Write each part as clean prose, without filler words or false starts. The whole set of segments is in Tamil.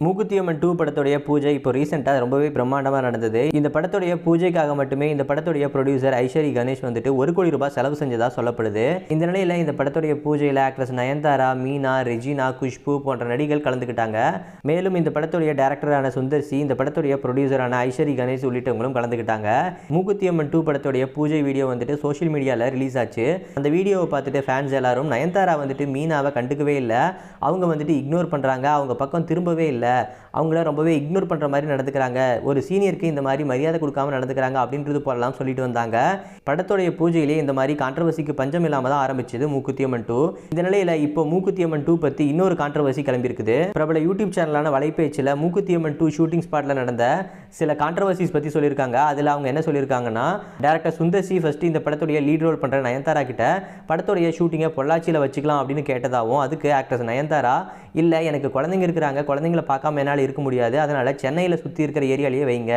மூக்குத்தி அம்மன் 2 படத்துடைய பூஜை இப்போ ரீசெண்டாக ரொம்பவே பிரம்மாண்டமாக நடந்தது. இந்த படத்துடைய பூஜைக்காக மட்டுமே இந்த படத்துடைய ப்ரொடியூசர் ஐஸ்வரி கணேஷ் வந்துட்டு 1 கோடி ரூபாய் செலவு செஞ்சதாக சொல்லப்படுது. இந்த நிலையில் இந்த படத்துடைய பூஜையில் ஆக்ட்ரஸ் நயன்தாரா, மீனா, ரெஜினா, குஷ்பு போன்ற நடிகர்கள் கலந்துக்கிட்டாங்க. மேலும் இந்த படத்துடைய டைரக்டரான சுந்தர்சி, இந்த படத்துடைய ப்ரொடியூசரான ஐஸ்வரி கணேஷ் உள்ளிட்டவங்களும் கலந்துக்கிட்டாங்க. மூக்குத்தி அம்மன் 2 படத்துடைய பூஜை வீடியோ வந்துட்டு சோஷியல் மீடியாவில் ரிலீஸ் ஆச்சு. அந்த வீடியோவை பார்த்துட்டு ஃபேன்ஸ் எல்லாரும் நயன்தாரா வந்துட்டு மீனாவை கண்டுக்கவே இல்லை, அவங்க வந்துட்டு இக்னோர் பண்ணுறாங்க, அவங்க பக்கம் திரும்பவே இல்லை, அவங்கள ரொம்பவே இக்னோர் பண்ணுற மாதிரி நடந்துக்கிறாங்க, ஒரு சீனியருக்கு இந்த மாதிரி மரியாதை கொடுக்காம நடந்துக்கிறாங்க அப்படின்றது போலலாம் சொல்லிட்டு வந்தாங்க. படத்துடைய பூஜையிலே இந்த மாதிரி கான்ட்ரவர்சிக்கு பஞ்சம் இல்லாமல் தான் ஆரம்பிச்சது மூக்குத்தி அம்மன் 2. இந்த நிலையில் இப்போ மூக்குத்தி அம்மன் 2 பற்றி இன்னொரு கான்ட்ரவர்சி கிளம்பியிருக்குது. பிரபல யூடியூப் சேனலான வலைப்பேச்சில் மூக்குத்தி அம்மன் 2 ஷூட்டிங் ஸ்பாட்டில் நடந்த சில கான்ட்ரவர்சிஸ் பற்றி சொல்லியிருக்காங்க. அதில் அவங்க என்ன சொல்லியிருக்காங்கன்னா, டேரக்டர் சுந்தர்சி ஃபர்ஸ்ட் இந்த படத்துடைய லீட் ரோல் பண்ணுற நயன்தாரா கிட்ட படத்துடைய ஷூட்டிங்கை பொள்ளாச்சியில் வச்சுக்கலாம் அப்படின்னு கேட்டதாகவும், அதுக்கு ஆக்ட்ரஸ் நயன்தாரா, இல்லை எனக்கு குழந்தைங்க இருக்கிறாங்க, குழந்தைங்களை பார்க்காம என்னால் இருக்க முடியாது, அதனால் சென்னையில் சுற்றி இருக்கிற ஏரியாலேயே வைங்க,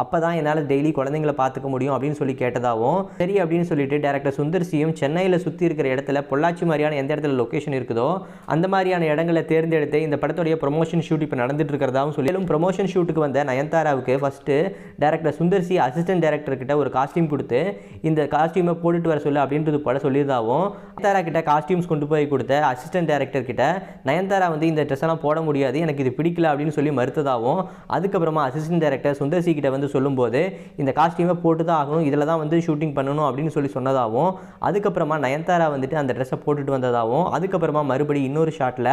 அப்போ தான் என்னால் டெய்லி குழந்தைங்களை பார்த்துக்க முடியும் அப்படின்னு சொல்லி கேட்டதாகவும், சரி அப்படின்னு சொல்லிட்டு டேரக்டர் சுந்தர்சியும் சென்னையில் சுற்றி இருக்கிற இடத்துல பொள்ளாச்சி மாதிரியான எந்த இடத்துல லொக்கேஷன் இருக்குதோ அந்த மாதிரியான இடங்களை தேர்ந்தெடுத்து இந்த படத்துடைய ப்ரொமோஷன் ஷூட் இப்போ நடந்துட்டு இருக்கிறதாகவும் சொல்லி, ப்ரொமோஷன் ஷூட்டுக்கு வந்த நயன்தாராவுக்கு first director Sundar C assistant director கிட்ட ஒரு காஸ்டியூம் கொடுத்து இந்த காஸ்டியூமை போட்டுட்டு வர சொல்லு அப்படின்றது போல சொல்லியிருந்தாவும், நயன்தாரா கிட்ட காஸ்டியூம்ஸ் கொண்டு போய் கொடுத்த அசிஸ்டன்ட் டேரக்டர் கிட்ட நயன்தாரா வந்து இந்த ட்ரெஸ் எல்லாம் போட முடியாது, எனக்கு இது பிடிக்கல அப்படின்னு சொல்லி மறுத்ததாகவும், அதுக்கப்புறமா அசிஸ்டன்ட் டேரக்டர் சுந்தர்சி கிட்ட வந்து சொல்லும்போது இந்த காஸ்டியூமை போட்டு தான் ஆகணும், இதில் தான் வந்து ஷூட்டிங் பண்ணணும் அப்படின்னு சொல்லி சொன்னதாகவும், அதுக்கப்புறமா நயன்தாரா வந்துட்டு அந்த ட்ரெஸ்ஸை போட்டுட்டு வந்ததாகவும், அதுக்கப்புறமா மறுபடியும் இன்னொரு ஷாட்டில்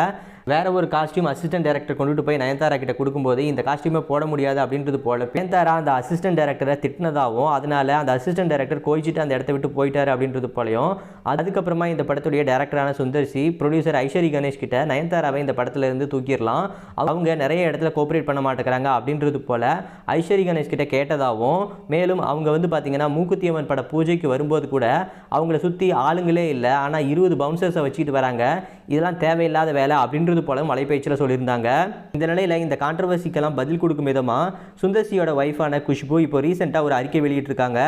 வேற ஒரு காஸ்டியூம் அசிஸ்டன்ட் டேரக்டர் கொண்டுட்டு போய் நயன்தாரா கிட்ட கொடுக்கும்போது இந்த காஸ்டியூமை போட முடியாது அப்படின்றது போல நயன்தாரா அந்த அசிஸ்டன்ட் டேரக்டரை திட்டினதாகவும், அதனால அந்த அசிஸ்டன்ட் டேரக்டர் கோயிச்சிட்டு அந்த இடத்த விட்டு போயிட்டாரு அப்படின்றது போலையும், அதுக்கப்புறமா இந்த படத்துடைய டேரக்டரான சுந்தர்சி ப்ரொடியூசர் ஐஸ்வரி கணேஷ் கிட்ட நயன்தாராவை இந்த படத்துல இருந்து தூக்கிடலாம், அவங்க நிறைய இடத்துல கோஆப்ரேட் பண்ண மாட்டேங்கிறாங்க அப்படின்றது போல ஐஸ்வரி கணேஷ் கிட்ட கேட்டதாகவும், மேலும் அவங்க வந்து பார்த்தீங்கன்னா மூக்குத்தி அம்மன் பட பூஜைக்கு வரும்போது கூட அவங்கள சுற்றி ஆளுங்களே இல்லை, ஆனால் 20 பவுன்சர்ஸை வச்சுக்கிட்டு வராங்க, இதெல்லாம் தேவையில்லாத வேலை அப்படின்றது போல மலைப்பயிற்சியில் சொல்லியிருந்தாங்க. இந்த நிலையில் இந்த கான்ட்ரவர்சிக்கெல்லாம் பதில் கொடுக்கும் விதமாக சுந்தர்சியோட ஒய்ஃபான குஷ்பு இப்போ ரீசெண்டாக ஒரு அறிக்கை வெளியிட்டிருக்காங்க.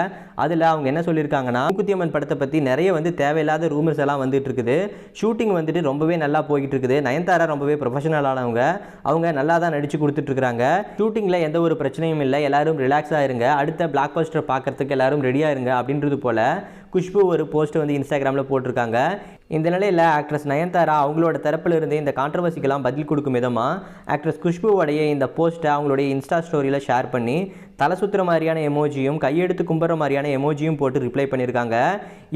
அதில் அவங்க என்ன சொல்லியிருக்காங்கன்னா, மூக்குத்தி அம்மன் படத்தை பற்றி நிறைய வந்து தேவையில்லாத ரூமர்ஸ் எல்லாம் வந்துட்டு இருக்குது, ஷூட்டிங் வந்துட்டு ரொம்பவே நல்லா போய்கிட்டு இருக்குது, நயன்தாரா ரொம்பவே ப்ரொஃபஷனலானவங்க, அவங்க நல்லா தான் நடிச்சு கொடுத்துட்டு இருக்காங்க, ஷூட்டிங்கில் எந்த ஒரு பிரச்சனையும் இல்லை, எல்லாரும் ரிலாக்ஸாக இருங்க, அடுத்த பிளாக் பஸ்டர் பார்க்கறதுக்கு எல்லாரும் ரெடியாக இருங்க அப்படின்றது போல குஷ்பு ஒரு போஸ்ட் வந்து இன்ஸ்டாகிராமில் போட்டிருக்காங்க. இந்த நிலையில் ஆக்ட்ரஸ் நயன்தாரா அவங்களோட தரப்பில் இருந்து இந்த கான்ட்ரவர்சிக்கெல்லாம் பதில் கொடுக்கும் விதமாக ஆக்ட்ரஸ் குஷ்புவோடைய இந்த போஸ்ட்டை அவங்களுடைய இன்ஸ்டா ஸ்டோரியில் ஷேர் பண்ணி தலை சுற்றுற மாதிரியான எமோஜியும் கையெடுத்து கும்புற மாதிரியான எமோஜியும் போட்டு ரிப்ளை பண்ணியிருக்காங்க.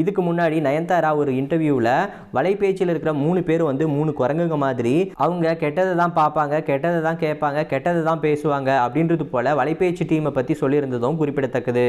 இதுக்கு முன்னாடி நயன்தாரா ஒரு இன்டர்வியூவில் வலைப்பேச்சில் இருக்கிற 3 பேர் வந்து 3 குரங்குங்க மாதிரி, அவங்க கெட்டதை தான் பார்ப்பாங்க, கெட்டதை தான் கேட்பாங்க, கெட்டதை தான் பேசுவாங்க அப்படின்றது போல வலைப்பேச்சு டீமை பற்றி சொல்லியிருந்ததும் குறிப்பிடத்தக்கது.